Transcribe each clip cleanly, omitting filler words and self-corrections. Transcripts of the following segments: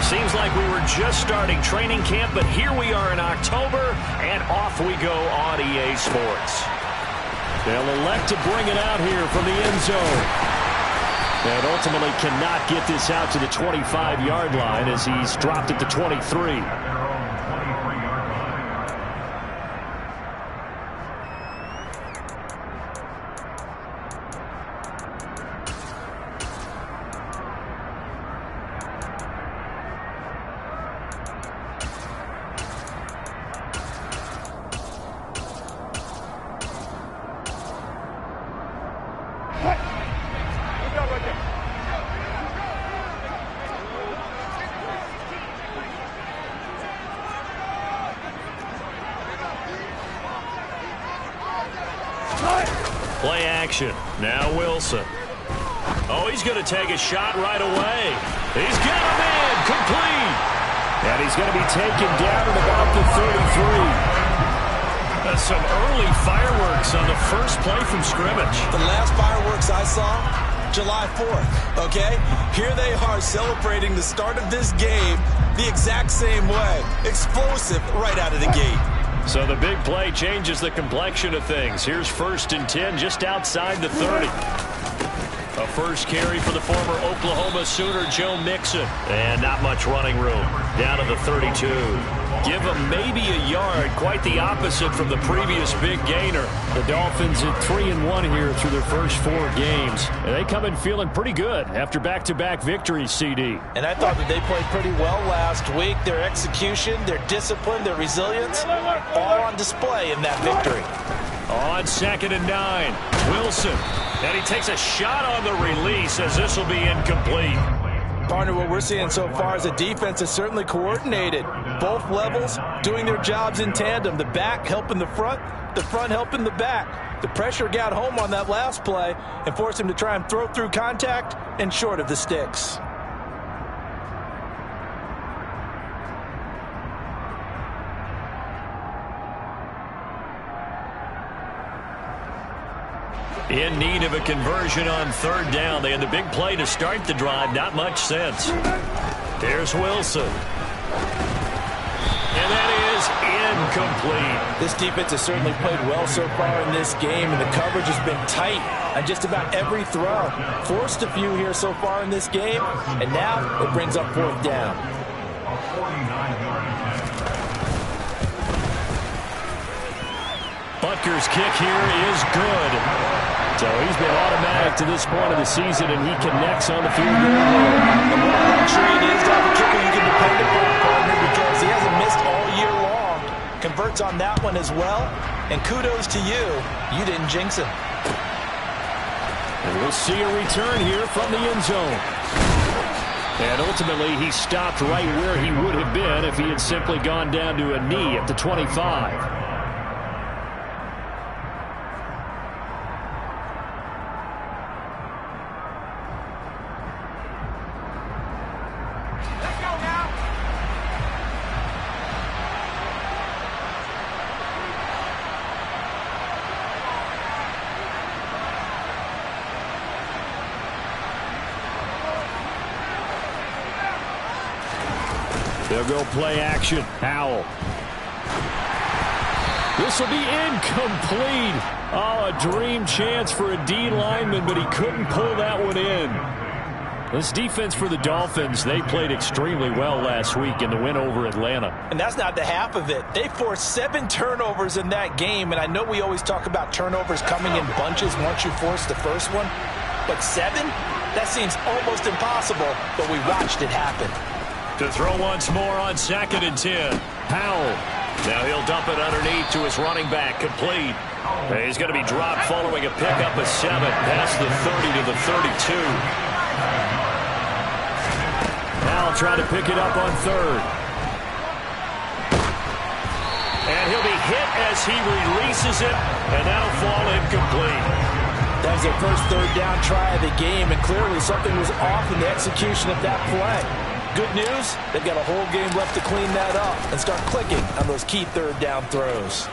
Seems like we were just starting training camp, but here we are in October, and off we go on EA Sports. They'll elect to bring it out here from the end zone. And ultimately cannot get this out to the 25-yard line as he's dropped at the 23. Play action. Now Wilson. Oh, he's going to take a shot right away. He's got him in. Complete. And he's going to be taken down at about the 33. That's some early fireworks on the first play from scrimmage. The last fireworks I saw, July 4th, okay? Here they are celebrating the start of this game the exact same way. Explosive right out of the gate. So the big play changes the complexion of things. Here's 1st and 10 just outside the 30. A first carry for the former Oklahoma Sooner, Joe Mixon. And not much running room. Down to the 32. Give him maybe a yard. Quite the opposite from the previous big gainer. The Dolphins at 3-1 here through their first 4 games. And they come in feeling pretty good after back-to-back victories, CD. And I thought that they played pretty well last week. Their execution, their discipline, their resilience, all on display in that victory. On 2nd and 9, Wilson. And he takes a shot on the release as this will be incomplete. Partner, what we're seeing so far is a defense is certainly coordinated. Both levels doing their jobs in tandem. The back helping the front helping the back. The pressure got home on that last play and forced him to try and throw through contact and short of the sticks. In need of a conversion on 3rd down. They had the big play to start the drive. Not much sense. There's Wilson. And that is incomplete. This defense has certainly played well so far in this game, and the coverage has been tight on just about every throw. Forced a few here so far in this game, and now it brings up 4th down. Butker's kick here is good. So he's been automatic to this point of the season, and he connects on the field goal line. And what a luxury it is to have a kicker you can depend upon, partner, because he hasn't missed all year long. Converts on that one as well. And kudos to you. You didn't jinx him. And we'll see a return here from the end zone. And ultimately, he stopped right where he would have been if he had simply gone down to a knee at the 25. They'll go play action. Howell. This will be incomplete. Oh, a dream chance for a D lineman, but he couldn't pull that one in. This defense for the Dolphins, they played extremely well last week in the win over Atlanta. And that's not the half of it. They forced 7 turnovers in that game, and I know we always talk about turnovers coming in bunches once you force the first one. But 7? That seems almost impossible, but we watched it happen. To throw once more on 2nd and 10. Howell. Now he'll dump it underneath to his running back. Complete. He's going to be dropped following a pickup of 7 past the 30 to the 32. Howell trying to pick it up on 3rd. And he'll be hit as he releases it, and that'll fall incomplete. That was their first 3rd down try of the game, and clearly something was off in the execution of that play. Good news, they've got a whole game left to clean that up and start clicking on those key 3rd down throws.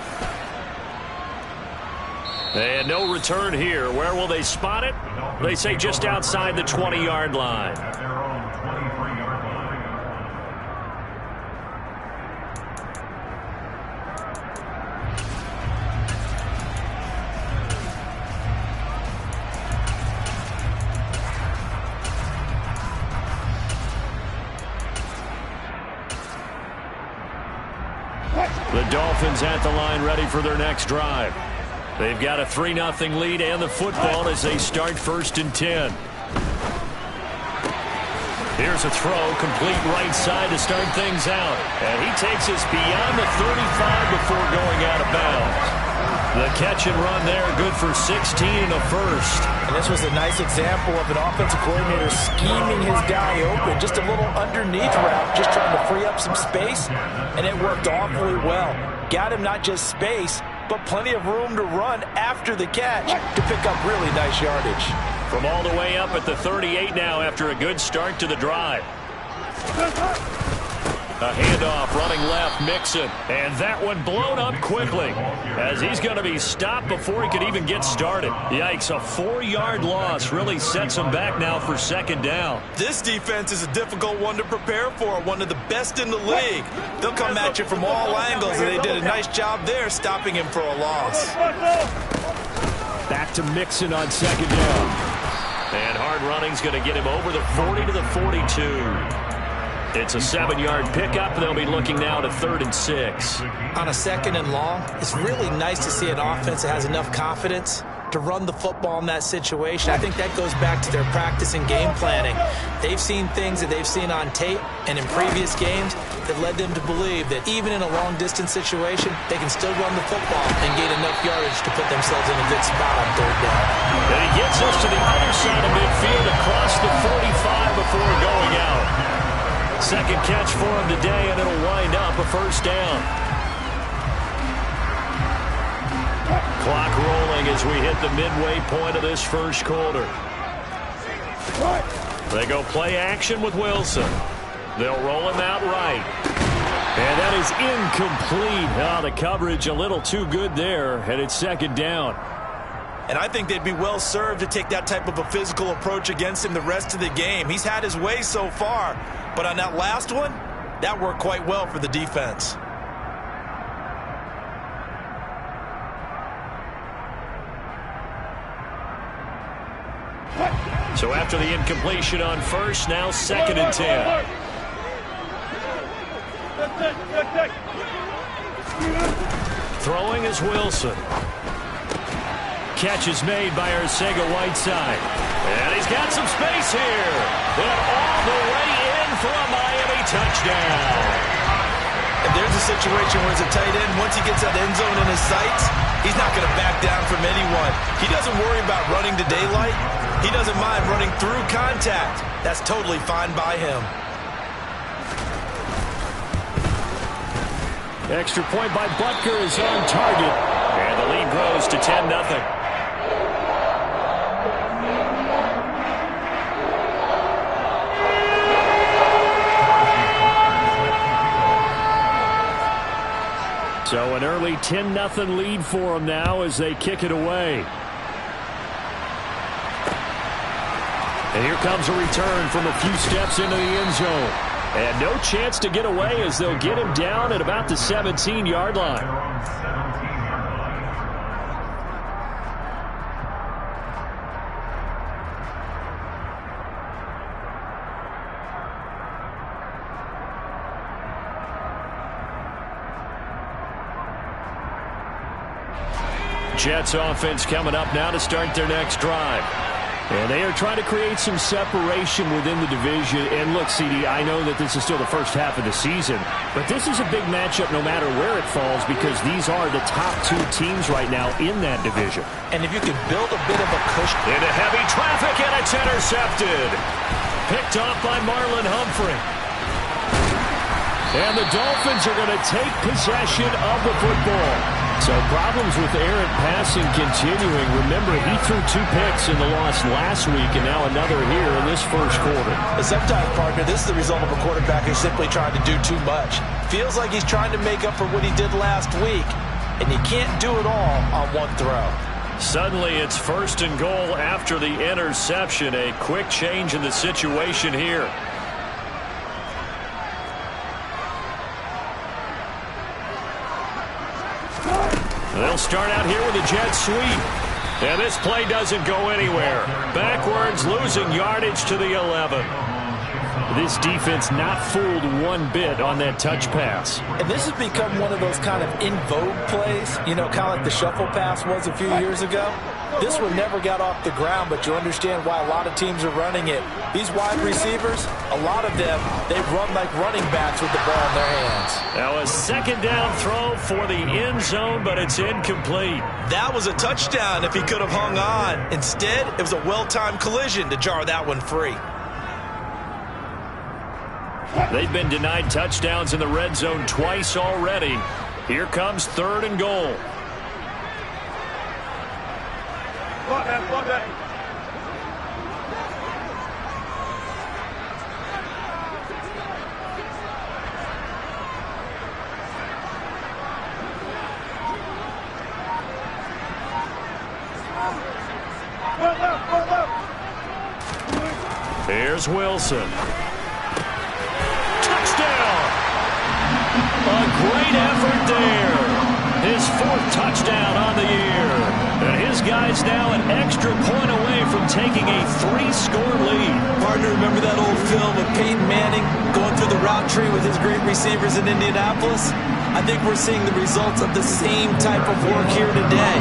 And no return here. Where will they spot it? They say just outside the 20-yard line. The Dolphins at the line ready for their next drive. They've got a 3-0 lead and the football as they start 1st and 10. Here's a throw, complete right side to start things out. And he takes us beyond the 35 before going out of bounds. The catch and run there, good for 16 and a first. And this was a nice example of an offensive coordinator scheming his guy open. Just a little underneath route, just trying to free up some space. And it worked awfully well. Got him not just space, but plenty of room to run after the catch to pick up really nice yardage. From all the way up at the 38 now after a good start to the drive. A handoff running left, Mixon. And that one blown up quickly as he's going to be stopped before he could even get started. Yikes, a 4-yard loss really sets him back now for 2nd down. This defense is a difficult one to prepare for, one of the best in the league. They'll come at you from all angles, and they did a nice job there stopping him for a loss. Back to Mixon on 2nd down. And hard running's going to get him over the 40 to the 42. It's a 7-yard pickup. They'll be looking now to 3rd and 6. On a 2nd and long, it's really nice to see an offense that has enough confidence to run the football in that situation. I think that goes back to their practice and game planning. They've seen things that they've seen on tape and in previous games that led them to believe that even in a long-distance situation, they can still run the football and gain enough yardage to put themselves in a good spot on 3rd down. And he gets us to the other side of midfield across the 45 before going out. 2nd catch for him today, and it'll wind up a 1st down. Clock rolling as we hit the midway point of this 1st quarter. They go play action with Wilson. They'll roll him out right. And that is incomplete. Oh, the coverage a little too good there, and it's 2nd down. And I think they'd be well served to take that type of a physical approach against him the rest of the game. He's had his way so far, but on that last one, that worked quite well for the defense. So after the incompletion on 1st, now 2nd and 10. Throwing is Wilson. Catch is made by Arcega-Whiteside. And he's got some space here. And all the way in for a Miami touchdown. And there's a situation where it's a tight end. Once he gets that end zone in his sights, he's not going to back down from anyone. He doesn't worry about running to daylight. He doesn't mind running through contact. That's totally fine by him. Extra point by Butker is on target. And the lead grows to 10-0. So an early 10-0 lead for them now as they kick it away. And here comes a return from a few steps into the end zone. And no chance to get away as they'll get him down at about the 17-yard line. Jets offense coming up now to start their next drive. And they are trying to create some separation within the division. And look, CD, I know that this is still the first half of the season, but this is a big matchup no matter where it falls because these are the top 2 teams right now in that division. And if you can build a bit of a cushion. Into heavy traffic, and it's intercepted. Picked off by Marlon Humphrey. And the Dolphins are going to take possession of the football. So problems with errant passing continuing. Remember, he threw 2 picks in the loss last week and now another here in this 1st quarter. But sometimes, partner, this is the result of a quarterback who's simply trying to do too much. Feels like he's trying to make up for what he did last week, and he can't do it all on one throw. Suddenly, it's 1st and goal after the interception. A quick change in the situation here. They'll start out here with a jet sweep. And this play doesn't go anywhere. Backwards, losing yardage to the 11. This defense not fooled one bit on that touch pass. And this has become one of those kind of in vogue plays, you know, kind of like the shuffle pass was a few years ago. This one never got off the ground, but you understand why a lot of teams are running it. These wide receivers, a lot of them, they run like running backs with the ball in their hands. Now a second down throw for the end zone, but it's incomplete. That was a touchdown if he could have hung on. Instead, it was a well-timed collision to jar that one free. They've been denied touchdowns in the red zone twice already. Here comes 3rd and goal. Here's Wilson. Touchdown! A great effort there. His 4th touchdown on the year. And his guy's now an extra point away from taking a 3-score lead. Partner, remember that old film of Peyton Manning going through the route tree with his great receivers in Indianapolis? I think we're seeing the results of the same type of work here today.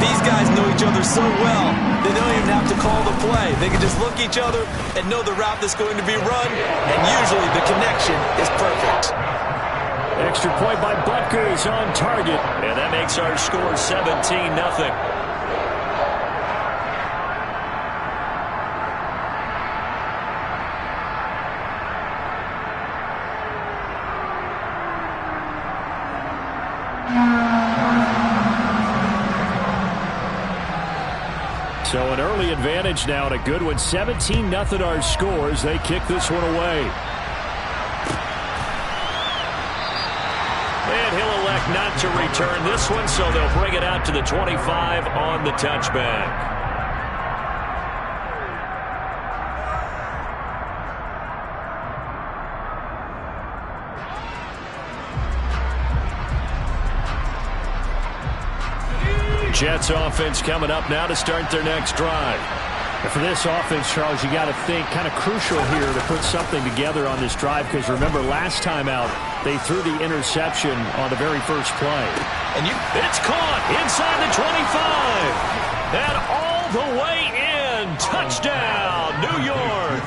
These guys know each other so well, they don't even have to call the play. They can just look each other and know the route that's going to be run, and usually the connection is perfect. Extra point by Butker is on target, and that makes our score 17-0. So an early advantage now and a good one. 17-0 our scores. They kick this one away. And he'll elect not to return this one, so they'll bring it out to the 25 on the touchback. Jets offense coming up now to start their next drive. And for this offense, Charles, you got to think kind of crucial here to put something together on this drive, because remember last time out they threw the interception on the very first play. And it's caught inside the 25 and all the way in. Touchdown, New York.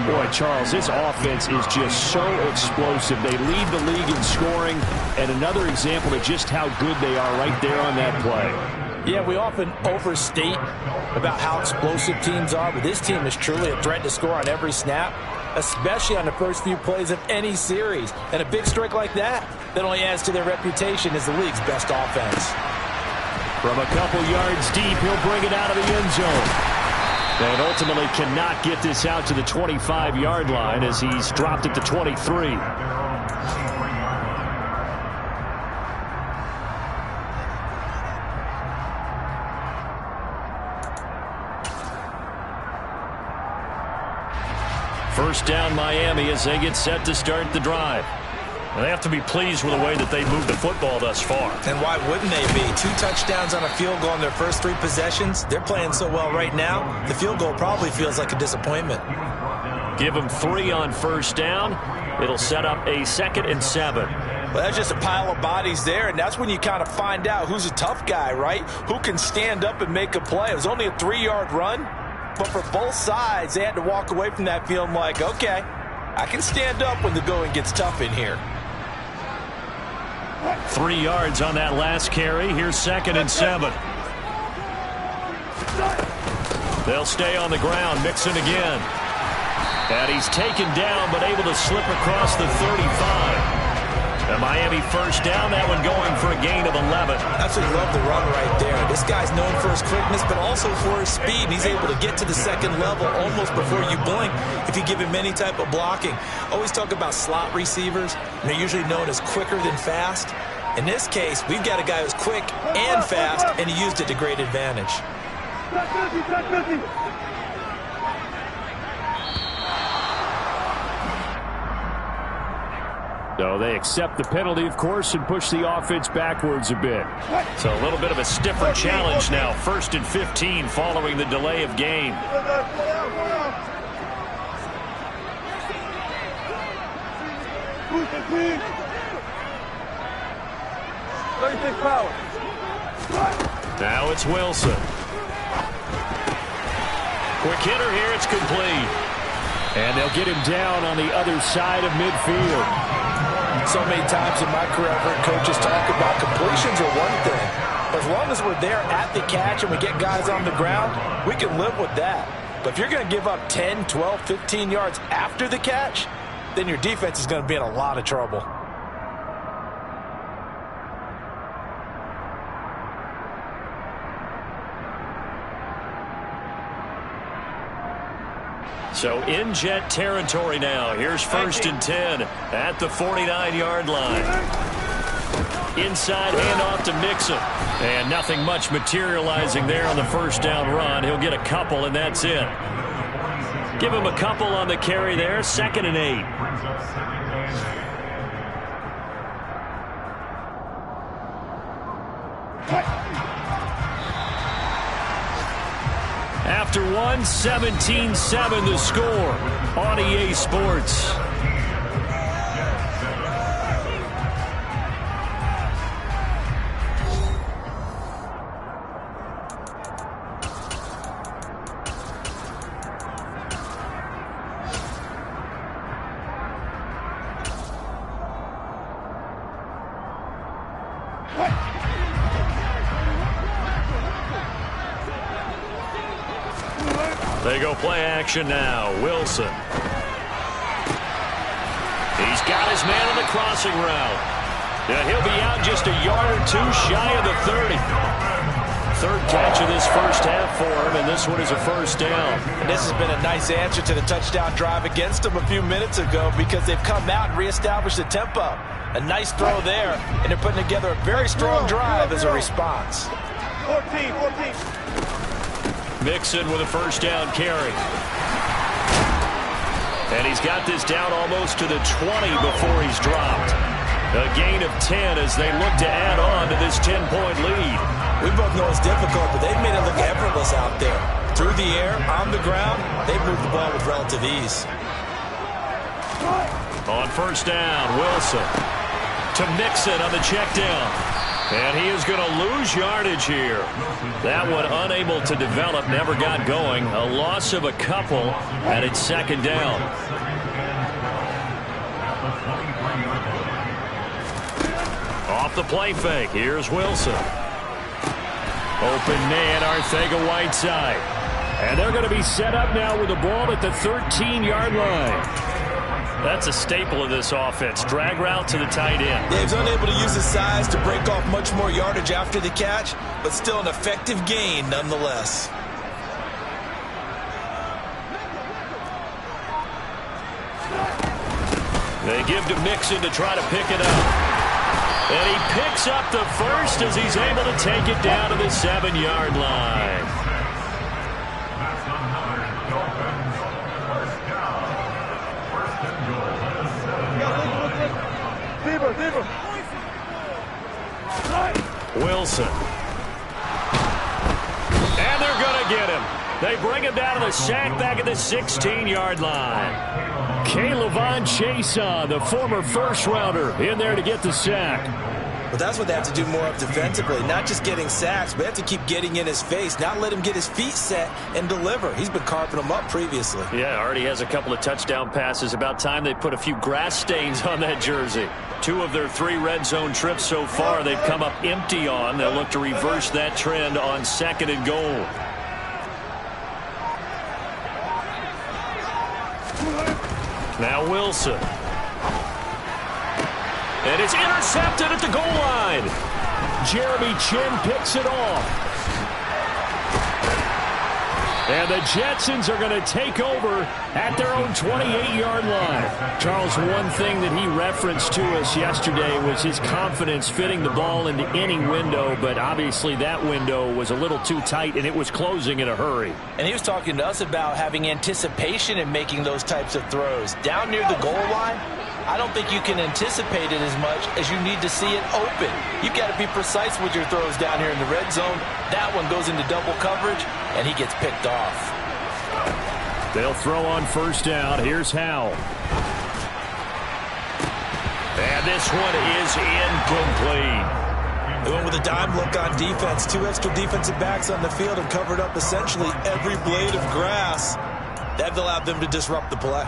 Boy, Charles, this offense is just so explosive. They lead the league in scoring, and another example of just how good they are right there on that play. Yeah, we often overstate about how explosive teams are, but this team is truly a threat to score on every snap, especially on the first few plays of any series. And a big strike like that only adds to their reputation as the league's best offense. From a couple yards deep, he'll bring it out of the end zone. And ultimately cannot get this out to the 25-yard line as he's dropped it to 23. First down Miami as they get set to start the drive. And they have to be pleased with the way that they moved the football thus far. And why wouldn't they be? 2 touchdowns on a field goal in their first 3 possessions. They're playing so well right now, the field goal probably feels like a disappointment. Give them 3 on first down. It'll set up a 2nd and 7. Well, that's just a pile of bodies there, and that's when you kind of find out who's a tough guy, right? Who can stand up and make a play. It was only a 3-yard run, but for both sides, they had to walk away from that feeling like, okay, I can stand up when the going gets tough in here. 3 yards on that last carry. Here's 2nd and 7. They'll stay on the ground. Mixon again. And he's taken down, but able to slip across the 35. A Miami first down. That one going for a gain of 11. Absolutely love the run right there. This guy's known for his quickness, but also for his speed. And he's able to get to the 2nd level almost before you blink if you give him any type of blocking. Always talk about slot receivers. And they're usually known as quicker than fast. In this case, we've got a guy who's quick and fast, and he used it to great advantage. So they accept the penalty, of course, and push the offense backwards a bit. So a little bit of a stiffer challenge now. 1st and 15 following the delay of game. Now it's Wilson. Quick hitter here. It's complete. And they'll get him down on the other side of midfield. So many times in my career, I've heard coaches talk about completions are one thing. But as long as we're there at the catch and we get guys on the ground, we can live with that. But if you're going to give up 10, 12, 15 yards after the catch, then your defense is going to be in a lot of trouble. So in Jet territory now. Here's 1st and 10 at the 49-yard line. Inside handoff to Mixon. And nothing much materializing there on the first down run. He'll get a couple, and that's it. Give him a couple on the carry there. 2nd and 8. After one, 17-7 the score on EA Sports. They go play action now. Wilson. He's got his man on the crossing route. And he'll be out just a yard or two shy of the 30. 3rd catch of this first half for him, and this one is a 1st down. And this has been a nice answer to the touchdown drive against them a few minutes ago because they've come out and reestablished the tempo. A nice throw there, and they're putting together a very strong drive as a response. 14. Mixon with a 1st down carry. And he's got this down almost to the 20 before he's dropped. A gain of 10 as they look to add on to this 10-point lead. We both know it's difficult, but they've made it look effortless out there. Through the air, on the ground, they've moved the ball with relative ease. On 1st down, Wilson to Mixon on the check down. And he is going to lose yardage here. That one unable to develop, never got going. A loss of a couple, and it's 2nd down. Off the play fake, here's Wilson. Open man, Arcega-Whiteside. And they're going to be set up now with the ball at the 13-yard line. That's a staple of this offense. Drag route to the tight end. Dave's unable to use his size to break off much more yardage after the catch, but still an effective gain nonetheless. They give to Mixon to try to pick it up. And he picks up the 1st as he's able to take it down to the 7-yard line. Wilson. And they're going to get him. They bring him down to the sack back at the 16-yard line. K'Lavon Chaisson, the former 1st-rounder, in there to get the sack. But that's what they have to do more of defensively, not just getting sacks, but they have to keep getting in his face, not let him get his feet set and deliver. He's been carving them up previously. Yeah, already has a couple of touchdown passes. About time they put a few grass stains on that jersey. 2 of their 3 red zone trips so far they've come up empty on. They'll look to reverse that trend on 2nd and goal. Now Wilson. And it's intercepted at the goal line. Jeremy Chin picks it off. And the Jetsons are going to take over at their own 28-yard line. Charles, one thing that he referenced to us yesterday was his confidence fitting the ball into any window, but obviously that window was a little too tight, and it was closing in a hurry. And he was talking to us about having anticipation in making those types of throws. Down near the goal line, I don't think you can anticipate it as much as you need to see it open. You've got to be precise with your throws down here in the red zone. That one goes into double coverage, and he gets picked off. They'll throw on 1st down. Here's Howell. And this one is incomplete. They went with a dime look on defense. 2 extra defensive backs on the field and covered up essentially every blade of grass. That allowed them to disrupt the play.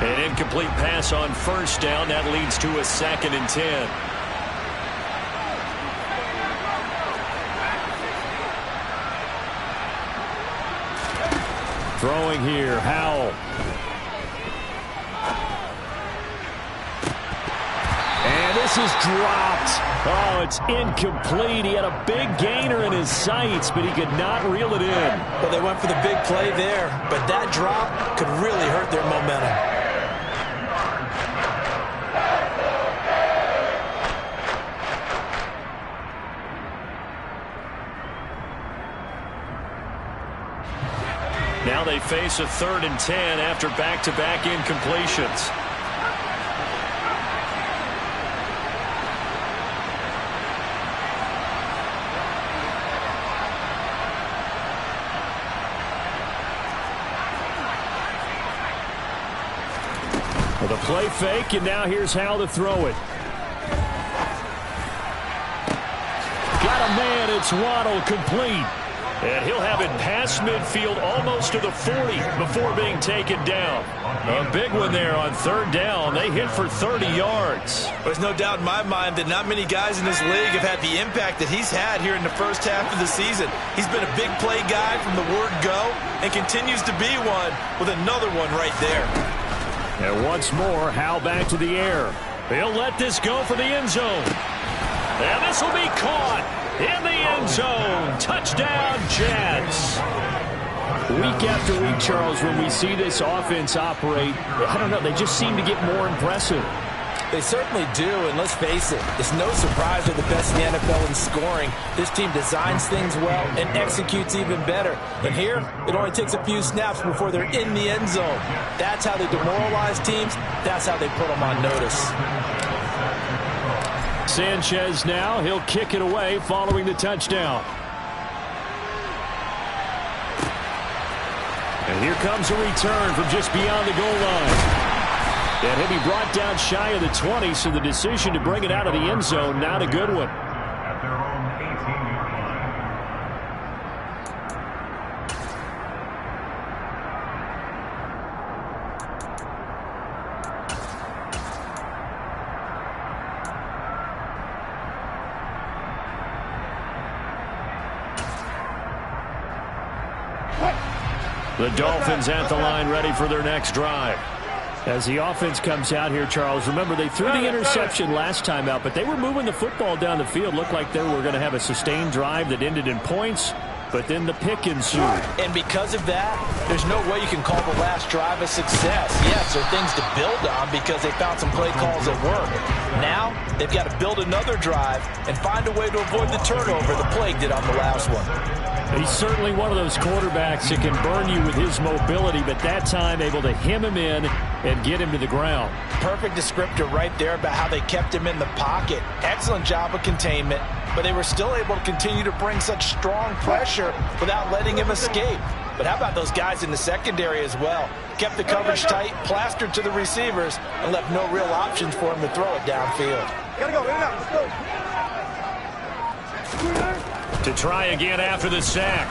An incomplete pass on first down. That leads to a 2nd and 10. Throwing here, Howell. And this is dropped. Oh, it's incomplete. He had a big gainer in his sights, but he could not reel it in. Well, they went for the big play there, but that drop could really hurt their momentum. Now they face a 3rd and 10 after back-to-back incompletions. Well, the play fake, and now here's how to throw it. Got a man, it's Waddle, complete. And he'll have it past midfield almost to the 40 before being taken down. A big one there on 3rd down. They hit for 30 yards. There's no doubt in my mind that not many guys in this league have had the impact that he's had here in the first half of the season. He's been a big play guy from the word go and continues to be one with another one right there. And once more, Howell back to the air. He'll let this go for the end zone. And this will be caught in the end zone. Touchdown, Jets. Week after week, Charles, when we see this offense operate, I don't know, they just seem to get more impressive. They certainly do, and let's face it, it's no surprise they're the best in the NFL in scoring. This team designs things well and executes even better. And here, it only takes a few snaps before they're in the end zone. That's how they demoralize teams. That's how they put them on notice. Sanchez now, he'll kick it away following the touchdown. And here comes a return from just beyond the goal line. And he'll be brought down shy of the 20, so the decision to bring it out of the end zone, not a good one. The Dolphins at the line ready for their next drive. As the offense comes out here, Charles, remember they threw the interception last time out, but they were moving the football down the field. Looked like they were going to have a sustained drive that ended in points, but then the pick ensued. And because of that, there's no way you can call the last drive a success. Yes, there are things to build on because they found some play calls that work. Now, they've got to build another drive and find a way to avoid the turnover the Plague did on the last one. He's certainly one of those quarterbacks that can burn you with his mobility, but that time able to hem him in and get him to the ground. Perfect descriptor right there about how they kept him in the pocket. Excellent job of containment, but they were still able to continue to bring such strong pressure without letting him escape. But how about those guys in the secondary as well? Kept the coverage tight, plastered to the receivers, and left no real options for him to throw it downfield. Gotta go, in and out, let's go. To try again after the sack.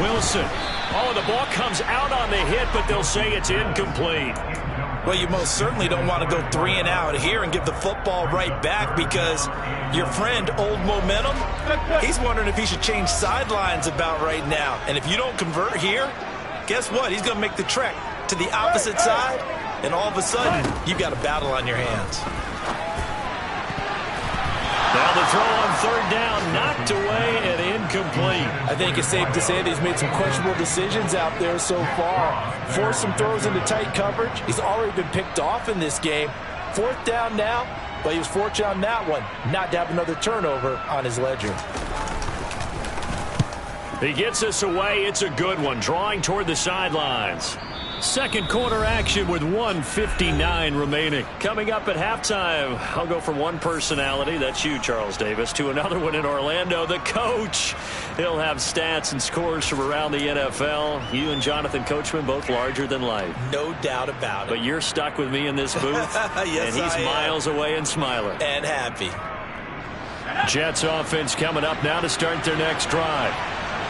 Wilson. Oh, the ball comes out on the hit, but they'll say it's incomplete. Well, you most certainly don't want to go 3 and out here and give the football right back because your friend, Old Momentum, he's wondering if he should change sidelines about right now. And if you don't convert here, guess what? He's going to make the trek to the opposite side, and all of a sudden, you've got a battle on your hands. Now the throw on 3rd down, knocked away and incomplete. I think it's safe to say that he's made some questionable decisions out there so far. Forced some throws into tight coverage. He's already been picked off in this game. 4th down now, but he was fortunate on that one, not to have another turnover on his ledger. He gets us away. It's a good one, drawing toward the sidelines. Second quarter action with 1:59 remaining. Coming up at halftime, I'll go from one personality, that's you, Charles Davis, to another one in Orlando, the coach. He'll have stats and scores from around the NFL. You and Jonathan Coachman both larger than life. No doubt about it. But you're stuck with me in this booth, yes, and he's miles away and smiling. And happy. Jets offense coming up now to start their next drive.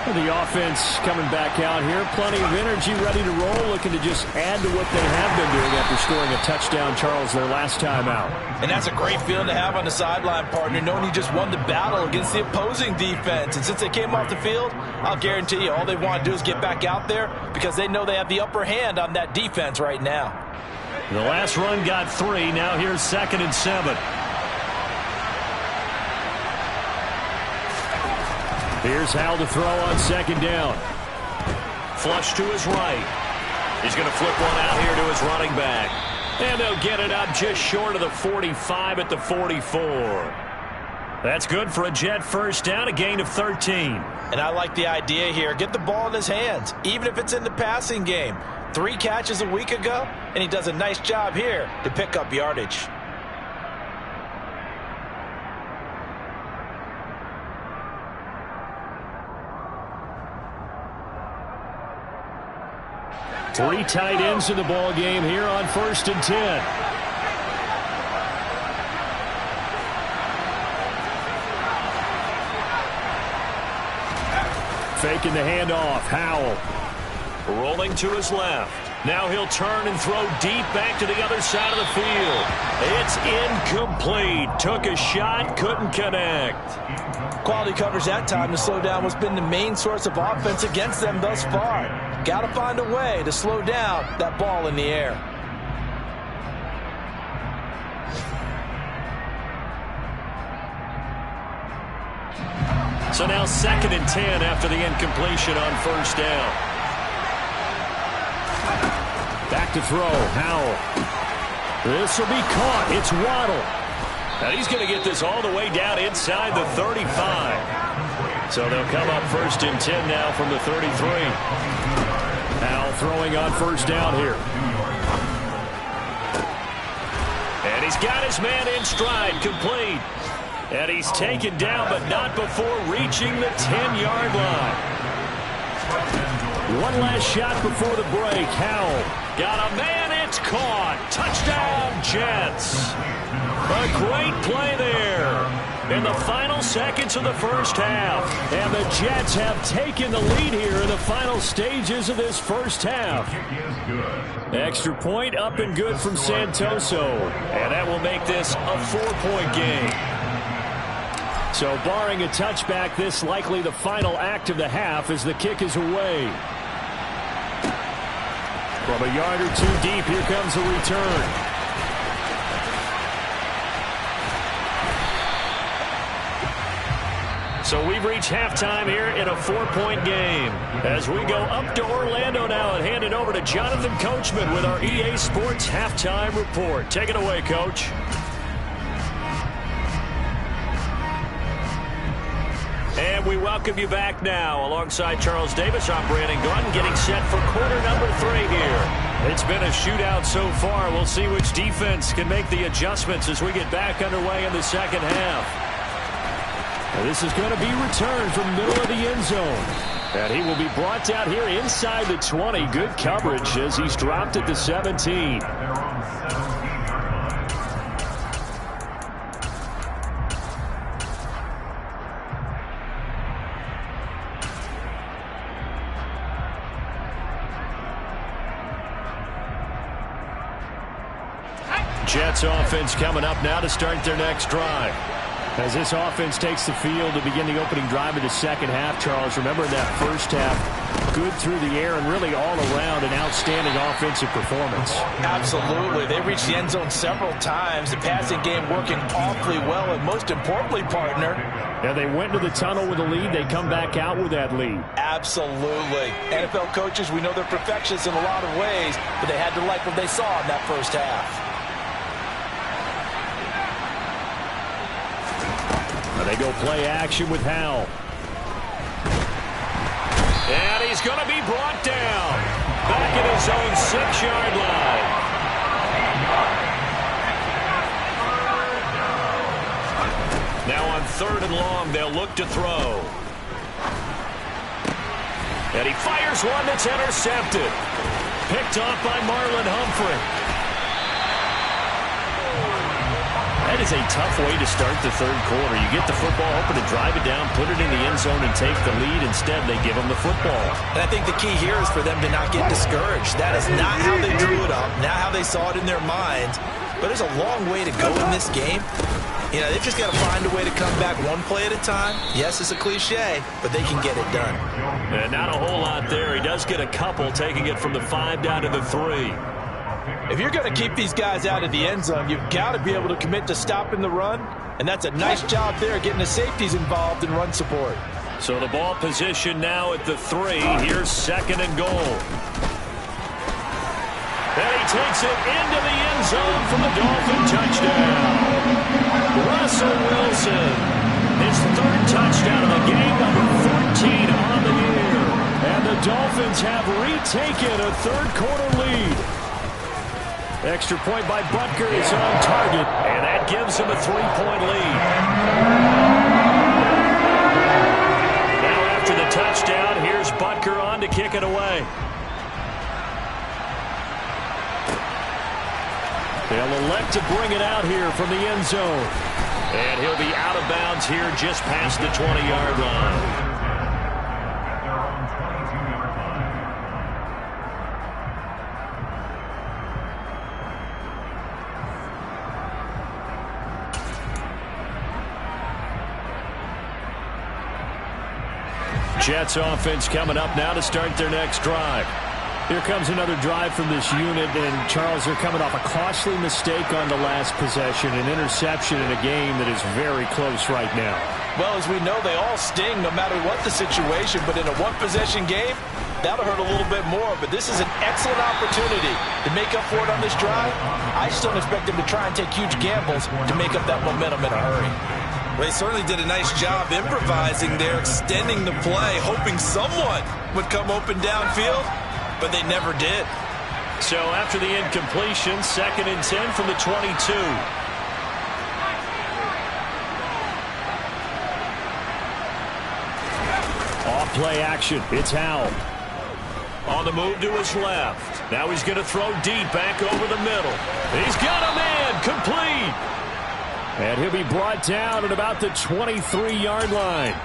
The offense coming back out here. Plenty of energy, ready to roll, looking to just add to what they have been doing after scoring a touchdown, Charles, their last time out. And that's a great feeling to have on the sideline, partner, knowing you just won the battle against the opposing defense. And since they came off the field, I'll guarantee you all they want to do is get back out there because they know they have the upper hand on that defense right now. The last run got 3. Now here's 2nd and 7. Here's Howell to throw on 2nd down. Flush to his right. He's going to flip one out here to his running back. And they'll get it up just short of the 45 at the 44. That's good for a Jet first down, a gain of 13. And I like the idea here. Get the ball in his hands, even if it's in the passing game. 3 catches a week ago, and he does a nice job here to pick up yardage. Three tight ends in the ball game here on 1st and 10. Faking the handoff. Howell rolling to his left. Now he'll turn and throw deep back to the other side of the field. It's incomplete. Took a shot, couldn't connect. Quality coverage that time to slow down what's been the main source of offense against them thus far. Got to find a way to slow down that ball in the air. So now 2nd and 10 after the incompletion on 1st down. Back to throw. Howell. This will be caught. It's Waddle. And he's going to get this all the way down inside the 35. So they'll come up 1st and 10 now from the 33. Howell throwing on 1st down here. And he's got his man in stride, complete. And he's taken down, but not before reaching the 10-yard line. One last shot before the break. Howell got a man. It's caught. Touchdown, Jets. A great play there in the final seconds of the first half. And the Jets have taken the lead here in the final stages of this first half. Extra point up and good from Santoso. And that will make this a 4-point game. So barring a touchback, this likely the final act of the half as the kick is away. From a yard or 2 deep, here comes a return. So we've reached halftime here in a 4-point game. As we go up to Orlando now and hand it over to Jonathan Coachman with our EA Sports Halftime Report. Take it away, Coach. And we welcome you back now. Alongside Charles Davis, I'm Brandon Gordon, getting set for quarter number 3 here. It's been a shootout so far. We'll see which defense can make the adjustments as we get back underway in the second half. Now this is going to be returned from the middle of the end zone. And he will be brought down here inside the 20. Good coverage as he's dropped at the 17. Jets offense coming up now to start their next drive. As this offense takes the field to begin the opening drive of the second half, Charles, remember that first half, good through the air and really all around an outstanding offensive performance. Absolutely. They reached the end zone several times. The passing game working awfully well, and most importantly, partner. And they went to the tunnel with a lead. They come back out with that lead. Absolutely. NFL coaches, we know they're perfectionists in a lot of ways, but they had to like what they saw in that first half. They go play action with Howell. And he's going to be brought down. back at his own 6-yard line. Now on 3rd and long, they'll look to throw. And he fires one that's intercepted. Picked off by Marlon Humphrey. That is a tough way to start the 3rd quarter. You get the football, hoping to drive it down, put it in the end zone, and take the lead. Instead, they give him the football. And I think the key here is for them to not get discouraged. That is not how they drew it up, not how they saw it in their minds. But there's a long way to go in this game. You know, they've just got to find a way to come back one play at a time. Yes, it's a cliche, but they can get it done. And not a whole lot there. He does get a couple, taking it from the 5 down to the 3. If you're going to keep these guys out of the end zone, you've got to be able to commit to stopping the run. And that's a nice job there, getting the safeties involved in run support. So the ball position now at the 3. Here's 2nd and goal. And he takes it into the end zone for the Dolphin touchdown. Russell Wilson, his 3rd touchdown of the game, number 14 on the year. And the Dolphins have retaken a 3rd quarter lead. Extra point by Butker is on target, and that gives him a 3-point lead. Now after the touchdown, here's Butker on to kick it away. They'll elect to bring it out here from the end zone. And he'll be out of bounds here just past the 20-yard line. Jets offense coming up now to start their next drive. Here comes another drive from this unit, and Charles, they're coming off a costly mistake on the last possession, an interception in a game that is very close right now. Well, as we know, they all sting no matter what the situation, but in a one-possession game, that'll hurt a little bit more. But this is an excellent opportunity to make up for it on this drive. I just don't expect them to try and take huge gambles to make up that momentum in a hurry. Well, they certainly did a nice job improvising there, extending the play, hoping someone would come open downfield. But they never did. So after the incompletion, 2nd and 10 from the 22. Off play action. It's Howell. On the move to his left. Now he's going to throw deep back over the middle. He's got a man. Complete. And he'll be brought down at about the 23-yard line.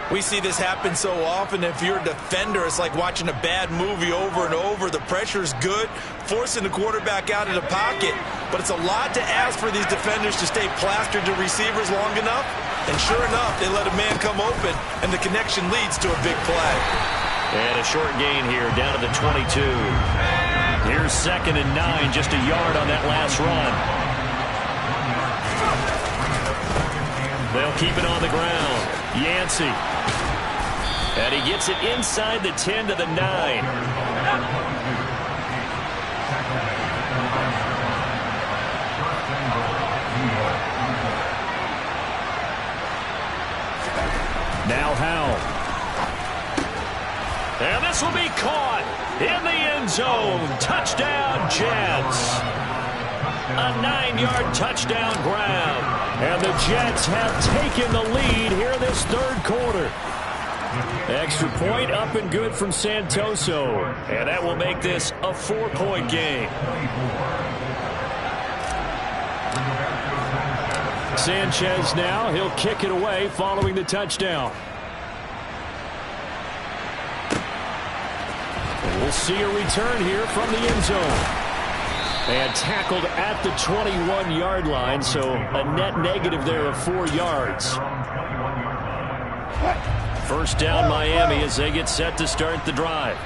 We see this happen so often. If you're a defender, it's like watching a bad movie over and over. The pressure's good, forcing the quarterback out of the pocket. But it's a lot to ask for these defenders to stay plastered to receivers long enough. And sure enough, they let a man come open, and the connection leads to a big play. And a short gain here, down to the 22. Here's 2nd and 9, just a yard on that last run. They'll keep it on the ground. Yancey. And he gets it inside the 10 to the 9. Now Howell. And this will be caught in the end zone. Touchdown, Jets. A 9-yard touchdown grab. And the Jets have taken the lead here in this 3rd quarter. Extra point up and good from Santoso. And that will make this a 4-point game. Sanchez now, he'll kick it away following the touchdown. And we'll see a return here from the end zone. And tackled at the 21-yard line, so a net negative there of 4 yards. First down Miami as they get set to start the drive.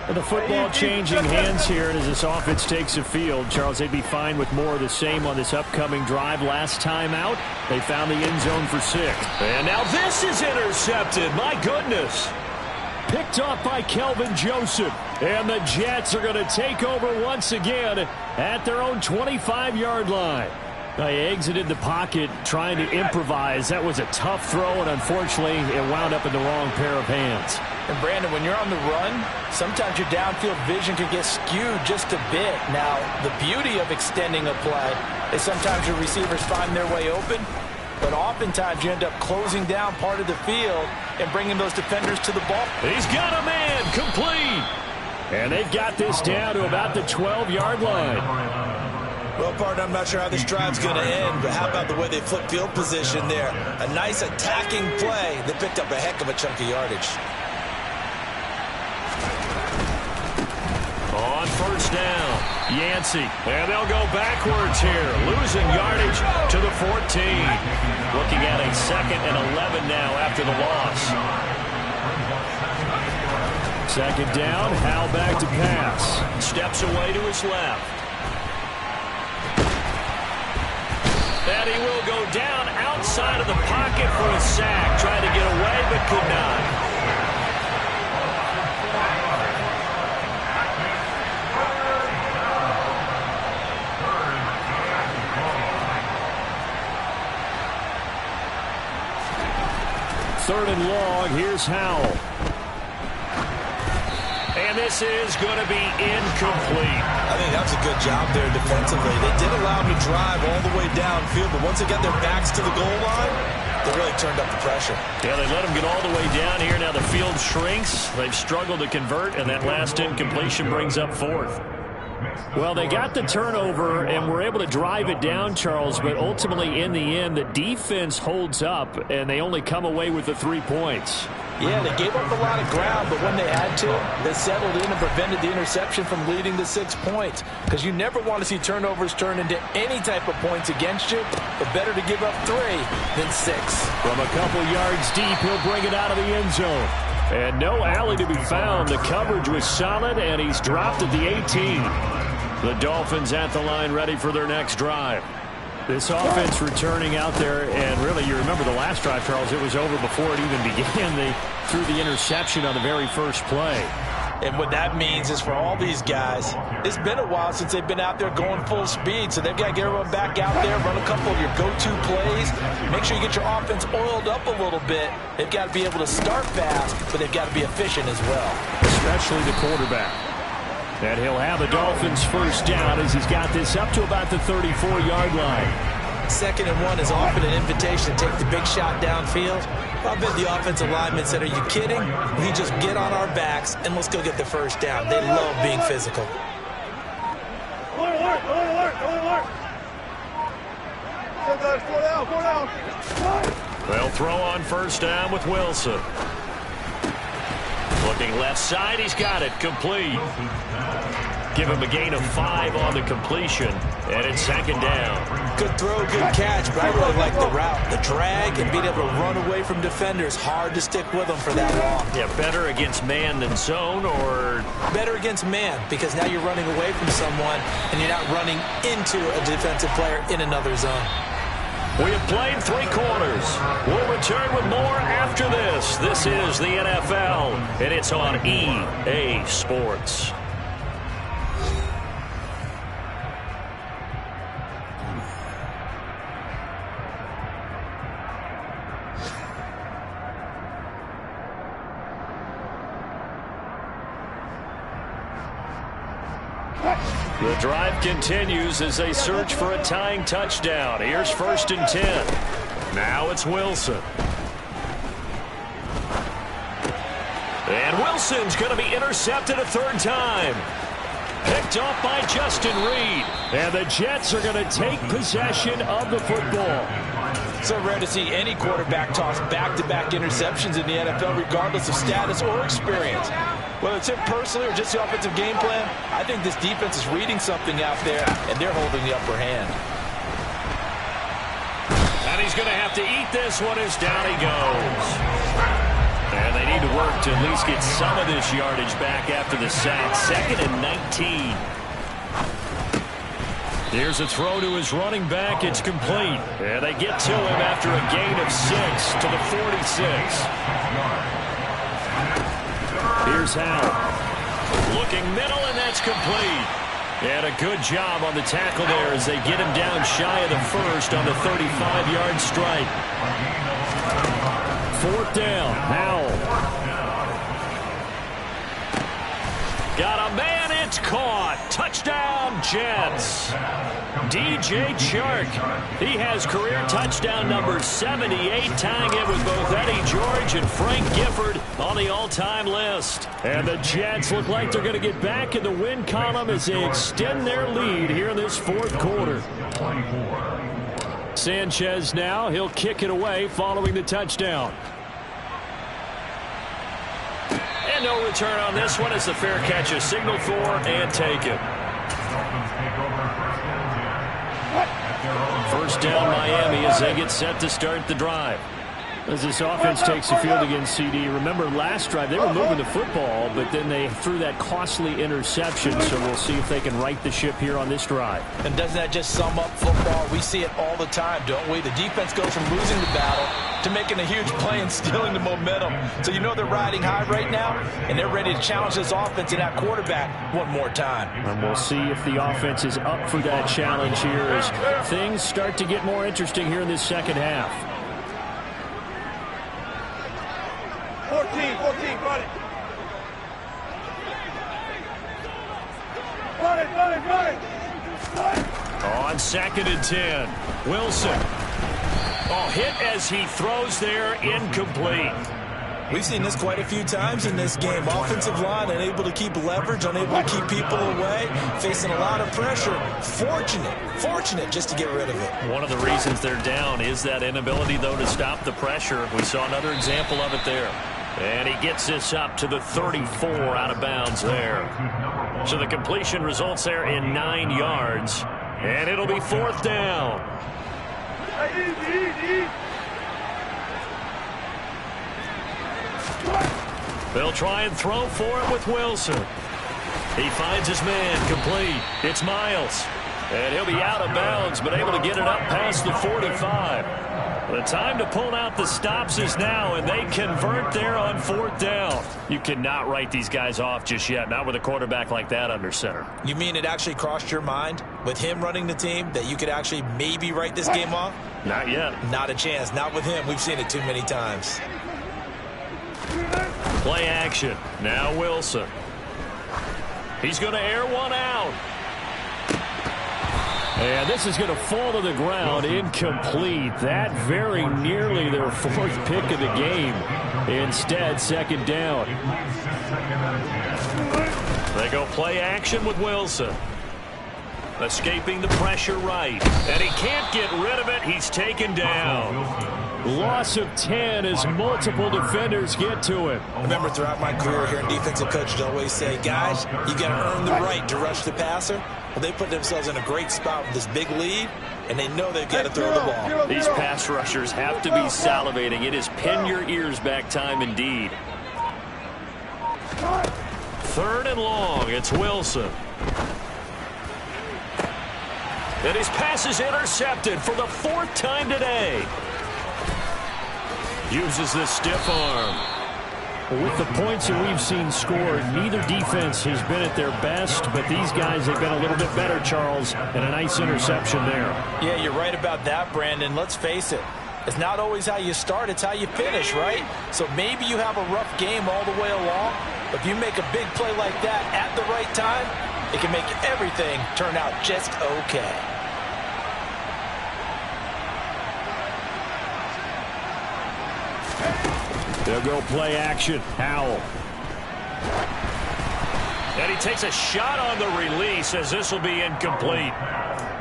And the football changing hands here, and as this offense takes the field, Charles, they'd be fine with more of the same on this upcoming drive. Last time out, they found the end zone for 6. And now this is intercepted. My goodness. Picked off by Kelvin Joseph. And the Jets are going to take over once again at their own 25-yard line. He exited the pocket trying to improvise. That was a tough throw, and unfortunately, it wound up in the wrong pair of hands. And, Brandon, when you're on the run, sometimes your downfield vision can get skewed just a bit. Now, the beauty of extending a play is sometimes your receivers find their way open, but oftentimes you end up closing down part of the field and bringing those defenders to the ball. He's got a man, complete. And they've got this down to about the 12-yard line. Well, partner, I'm not sure how this drive's going to end, but how about the way they flip field position there? A nice attacking play that picked up a heck of a chunk of yardage. On first down, Yancey. And they'll go backwards here, losing yardage to the 14. Looking at a 2nd and 11 now after the loss. 2nd down, Hal back to pass. Steps away to his left. And he will go down outside of the pocket for a sack. Tried to get away, but could not. Third and long, here's Howell. And this is going to be incomplete. I think that was a good job there defensively. They did allow him to drive all the way downfield, but once they got their backs to the goal line, they really turned up the pressure. Yeah, they let him get all the way down here. Now the field shrinks. They've struggled to convert, and that last incompletion brings up 4th. Well, they got the turnover and were able to drive it down, Charles, but ultimately in the end, the defense holds up, and they only come away with the 3 points. Yeah, they gave up a lot of ground, but when they had to, they settled in and prevented the interception from leading to 6 points. Because you never want to see turnovers turn into any type of points against you, but better to give up 3 than 6. From a couple yards deep, he'll bring it out of the end zone. And no alley to be found. The coverage was solid, and he's dropped at the 18. The Dolphins at the line ready for their next drive. This offense returning out there, and really, you remember the last drive, Charles, it was over before it even began. They threw the interception on the very first play. And what that means is for all these guys, it's been a while since they've been out there going full speed, so they've got to get everyone back out there, run a couple of your go-to plays, make sure you get your offense oiled up a little bit. They've got to be able to start fast, but they've got to be efficient as well. Especially the quarterback. And he'll have the Dolphins first down as he's got this up to about the 34-yard line. 2nd and 1 is often an invitation to take the big shot downfield. I bet the offensive lineman said, are you kidding? We just get on our backs and let's go get the first down. They love being physical. They'll throw on first down with Wilson. Looking left side, he's got it, complete. Give him a gain of 5 on the completion, and it's 2nd down. Good throw, good catch, but I really like the route. The drag and being able to run away from defenders, hard to stick with them for that long. Yeah, better against man than zone, or? Better against man, because now you're running away from someone, and you're not running into a defensive player in another zone. We have played 3 quarters. We'll return with more after this. This is the NFL, and it's on EA Sports. The drive continues as they search for a tying touchdown. Here's 1st and 10. Now it's Wilson. And Wilson's going to be intercepted a 3rd time. Picked off by Justin Reed. And the Jets are going to take possession of the football. So rare to see any quarterback toss back-to-back interceptions in the NFL, regardless of status or experience. Whether it's him personally or just the offensive game plan, I think this defense is reading something out there, and they're holding the upper hand. And he's going to have to eat this one as down he goes. And they need to work to at least get some of this yardage back after the sack. 2nd and 19. Here's a throw to his running back. It's complete. And they get to him after a gain of 6 to the 46. Here's Hal. Looking middle, and that's complete. And a good job on the tackle there as they get him down shy of the first on the 35-yard strike. 4th down. Howell. Got a man, it's caught. Touchdown, Jets. DJ Chark. He has career touchdown number 78, tying it with both Eddie George and Frank Gifford on the all-time list. And the Jets look like they're going to get back in the win column as they extend their lead here in this 4th quarter. Sanchez now, he'll kick it away following the touchdown. And no return on this one as the fair catch is signaled for and taken. 1st down Miami as they get set to start the drive. As this offense takes the field against CD, remember last drive they were moving the football, but then they threw that costly interception, so we'll see if they can right the ship here on this drive. And doesn't that just sum up football? We see it all the time, don't we? The defense goes from losing the battle to making a huge play and stealing the momentum. So you know they're riding high right now, and they're ready to challenge this offense and that quarterback one more time. And we'll see if the offense is up for that challenge here as things start to get more interesting here in this second half. 14, got it. On 2nd and 10, Wilson. Oh, hit as he throws there, incomplete. We've seen this quite a few times in this game. Offensive line unable to keep leverage, unable to keep people away, facing a lot of pressure. Fortunate just to get rid of it. One of the reasons they're down is that inability, though, to stop the pressure. We saw another example of it there. And he gets this up to the 34 out of bounds there. So the completion results there in 9 yards. And it'll be 4th down. They'll try and throw for it with Wilson. He finds his man, complete. It's Miles. And he'll be out of bounds, but able to get it up past the 45. The time to pull out the stops is now, and they convert there on 4th down. You cannot write these guys off just yet, not with a quarterback like that under center. You mean it actually crossed your mind with him running the team that you could actually maybe write this game off? Not yet. Not a chance. Not with him. We've seen it too many times. Play action. Now Wilson. He's going to air one out. And this is going to fall to the ground, incomplete. That very nearly their 4th pick of the game. Instead, 2nd down. They go play action with Wilson. Escaping the pressure right. And he can't get rid of it. He's taken down. Loss of 10 as multiple defenders get to him. Remember, throughout my career here in defensive coaches always say, guys, you got to earn the right to rush the passer. Well, they put themselves in a great spot with this big lead, and they know they've got to throw the ball. These pass rushers have to be salivating. It is pin your ears back time indeed. 3rd and long. It's Wilson. And his pass is intercepted for the 4th time today. Uses this stiff arm. With the points that we've seen scored, neither defense has been at their best, but these guys have been a little bit better, Charles, and a nice interception there. Yeah, you're right about that, Brandon. Let's face it. It's not always how you start, it's how you finish, right? So maybe you have a rough game all the way along, but if you make a big play like that at the right time, it can make everything turn out just okay. They'll go play action. Howell. And he takes a shot on the release as this will be incomplete.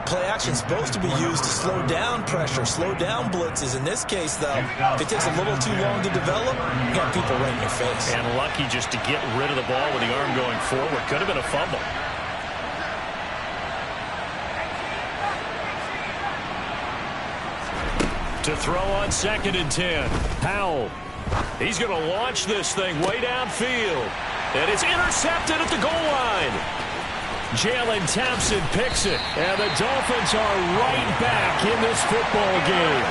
Play action is supposed to be used to slow down pressure, slow down blitzes. In this case, though, if it takes a little too long to develop, you got people right in your face. And lucky just to get rid of the ball with the arm going forward. Could have been a fumble. To throw on 2nd and 10. Howell. He's going to launch this thing way downfield. And it's intercepted at the goal line. Jalen Thompson picks it. And the Dolphins are right back in this football game.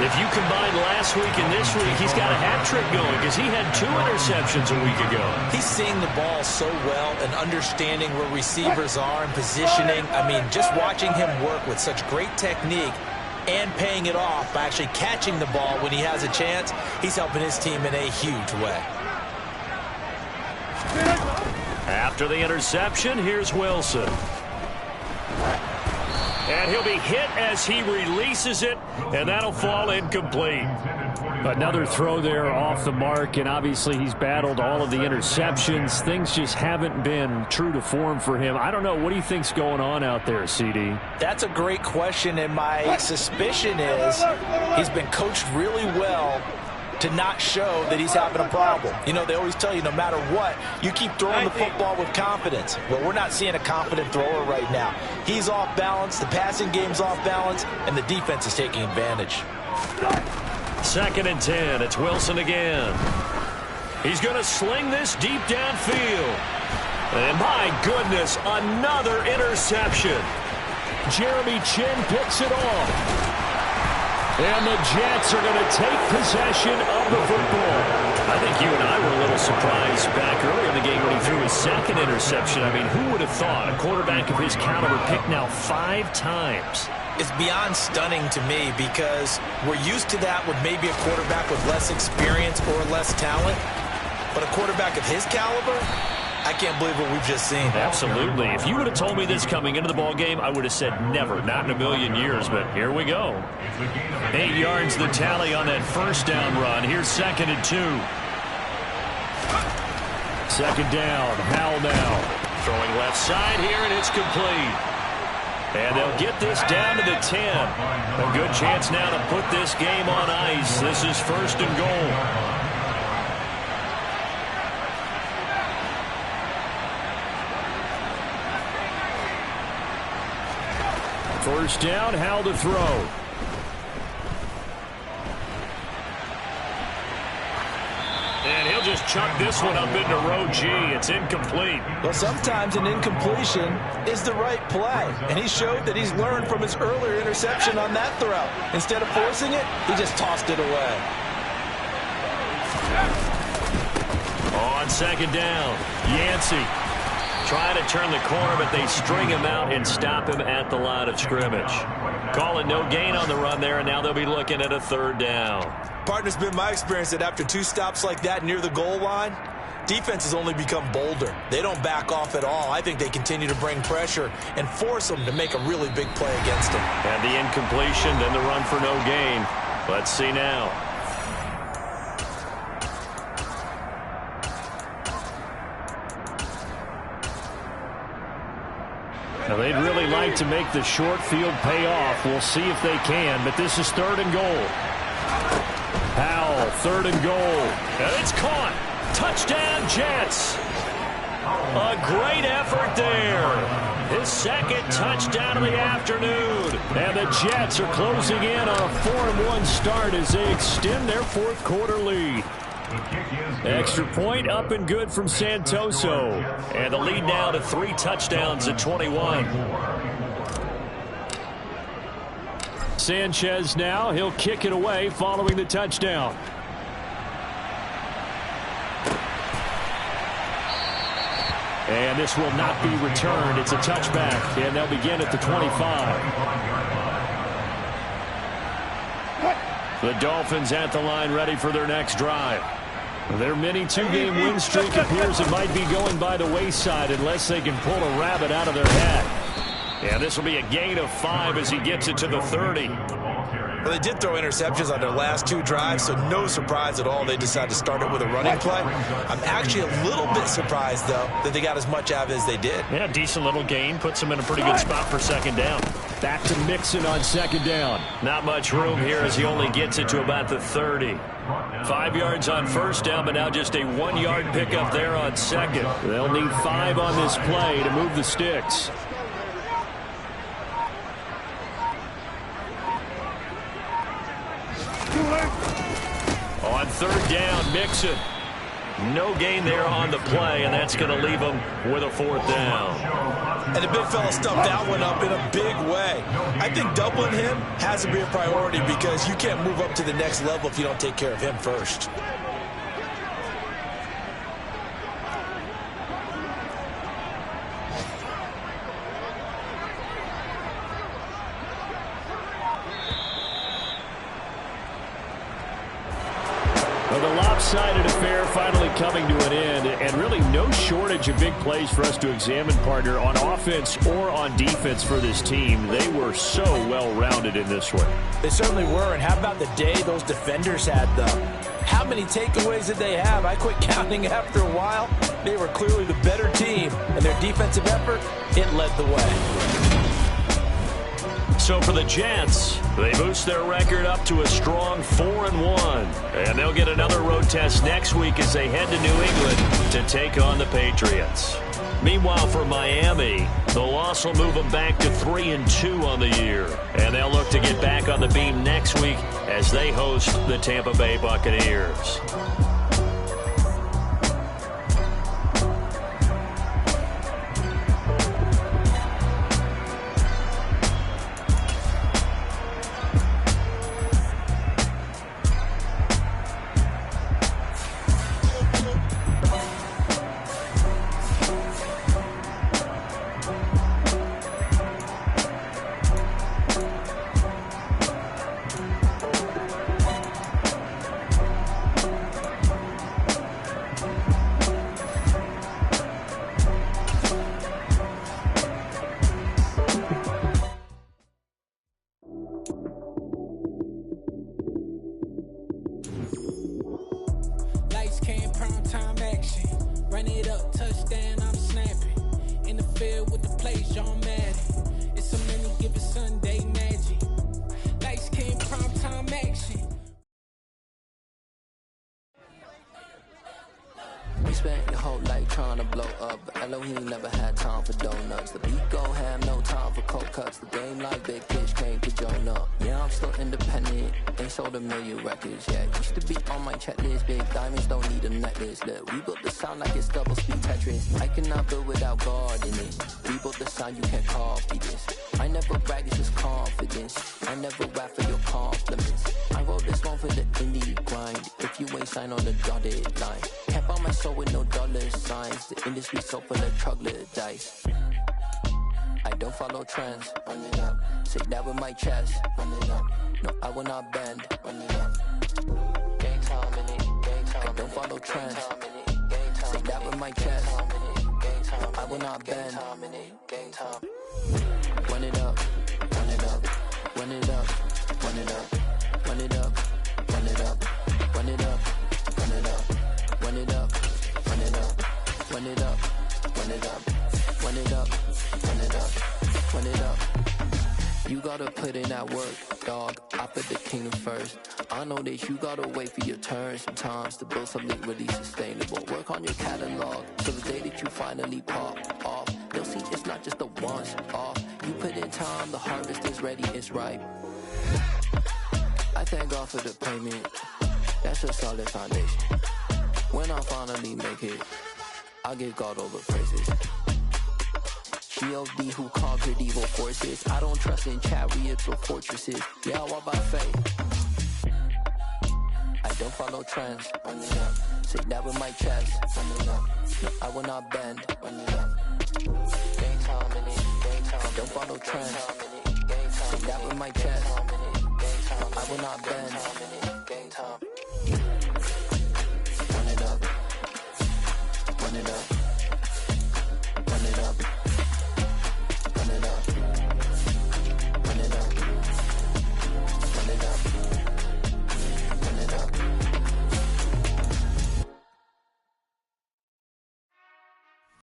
If you combine last week and this week, he's got a hat trick going because he had 2 interceptions a week ago. He's seeing the ball so well and understanding where receivers are and positioning. I mean, just watching him work with such great technique and paying it off by actually catching the ball when he has a chance, he's helping his team in a huge way. After the interception, here's Wilson. And he'll be hit as he releases it, and that'll fall incomplete. Another throw there off the mark, and obviously he's battled all of the interceptions. Things just haven't been true to form for him. I don't know. What do you think's going on out there, CD? That's a great question, and my suspicion is he's been coached really well to not show that he's having a problem. You know, they always tell you no matter what, you keep throwing the football with confidence. Well, we're not seeing a confident thrower right now. He's off balance, the passing game's off balance, and the defense is taking advantage. 2nd and 10. It's Wilson again. He's going to sling this deep downfield. And my goodness, another interception. Jeremy Chin picks it off. And the Jets are going to take possession of the football. I think you and I were a little surprised back earlier in the game when he threw his 2nd interception. I mean, who would have thought a quarterback of his caliber picked now 5 times? It's beyond stunning to me because we're used to that with maybe a quarterback with less experience or less talent. But a quarterback of his caliber, I can't believe what we've just seen. Absolutely. If you would have told me this coming into the ball game, I would have said never, not in a million years. But here we go. 8 yards the tally on that 1st down run. Here's 2nd and 2. 2nd down. Howell now. Throwing left side here, and it's complete. And they'll get this down to the 10. A good chance now to put this game on ice. This is 1st and goal. First down, Howell to throw. And he'll just chuck this one up into row G. It's incomplete. Well, sometimes an incompletion is the right play. And he showed that he's learned from his earlier interception on that throw. Instead of forcing it, he just tossed it away. On 2nd down, Yancey trying to turn the corner, but they string him out and stop him at the line of scrimmage. Call it no gain on the run there, and now they'll be looking at a 3rd down. Partner's been my experience that after 2 stops like that near the goal line, defenses only become bolder. They don't back off at all. I think they continue to bring pressure and force them to make a really big play against them. And the incompletion, then the run for no gain. Let's see now. Now, they'd really like to make the short field pay off. We'll see if they can, but this is 3rd and goal. Howell, 3rd and goal. And it's caught. Touchdown, Jets. A great effort there. His 2nd touchdown of the afternoon. And the Jets are closing in on a 4-1 start as they extend their 4th quarter lead. Extra point up and good from Santoso. And the lead now to 3 touchdowns at 21. Sanchez now. He'll kick it away following the touchdown. And this will not be returned. It's a touchback, and they'll begin at the 25. The Dolphins at the line ready for their next drive. Their mini 2-game win streak appears it might be going by the wayside unless they can pull a rabbit out of their hat. Yeah, this will be a gain of 5 as he gets it to the 30. Well, they did throw interceptions on their last 2 drives, so no surprise at all they decided to start it with a running play. I'm actually a little bit surprised, though, that they got as much out of it as they did. Yeah, decent little gain. Puts them in a pretty good spot for 2nd down. Back to Mixon on 2nd down. Not much room here as he only gets it to about the 30. 5 yards on 1st down, but now just a 1-yard pickup there on 2nd. They'll need 5 on this play to move the sticks. On 3rd down, Mixon. No gain there on the play, and that's going to leave him with a 4th down. And the big fella stuffed that one up in a big way. I I think doubling him has to be a priority because you can't move up to the next level if you don't take care of him first. Well, the lopsided affair finally coming to an end, and really no shortage of big plays for us to examine, partner, on offense or on defense for this team. They were so well-rounded in this one. They certainly were, and how about the day those defenders had, though? How many takeaways did they have? I quit counting after a while. They were clearly the better team, and their defensive effort, it led the way. So for the Jets, they boost their record up to a strong 4-1. And they'll get another road test next week as they head to New England to take on the Patriots. Meanwhile, for Miami, the loss will move them back to 3-2 on the year. And they'll look to get back on the beam next week as they host the Tampa Bay Buccaneers. Spent your whole life trying to blow up, but Elohim never had time for donuts. The beat go ham, no time for cold cuts. The game like big fish came to join up. Yeah, I'm still independent, ain't sold a million records yet. Used to be on my checklist, big diamonds don't need a necklace. Look, we built the sound like it's double speed Tetris. I cannot build without God in it. We built the sound, you can't copy this. I never brag, it's just confidence. I never rap for your compliments. I wrote this one for the indie grind. If you ain't signed on the dotted line, can't buy my soul with no dollar signs. The industry so full of troglodytes. I don't follow trends. Run it up. Say that with my chest. Run it up. No, I will not bend. Run it up. Gang time in it. Gang time. I don't follow trends. Say that with my chest. I will not bend. Gang time. Run it up. Run it up. Run it up. Run it up. Run it up. Run it up. Run it up. Run it up. Run it up. Run it up. Run it up. Run it up. Run it up. Run it up. Run it up. You gotta put in that work, dog. I put the kingdom first. I know that you gotta wait for your turn sometimes to build something really sustainable. Work on your catalog, so the day that you finally pop off, they'll see it's not just a once off. You put in time, the harvest is ready, it's ripe. I thank God for the payment. That's a solid foundation. When I finally make it, I'll give God all the praises. G.O.D. who conquered evil forces. I don't trust in chariots or fortresses. Yeah, I walk by faith. I don't follow trends. Run it up. Say that with my chest. Run it up. No, I will not bend. Run it up. Gang time in it. Gang time. I don't follow trends. Say that with my chest. I will not bend.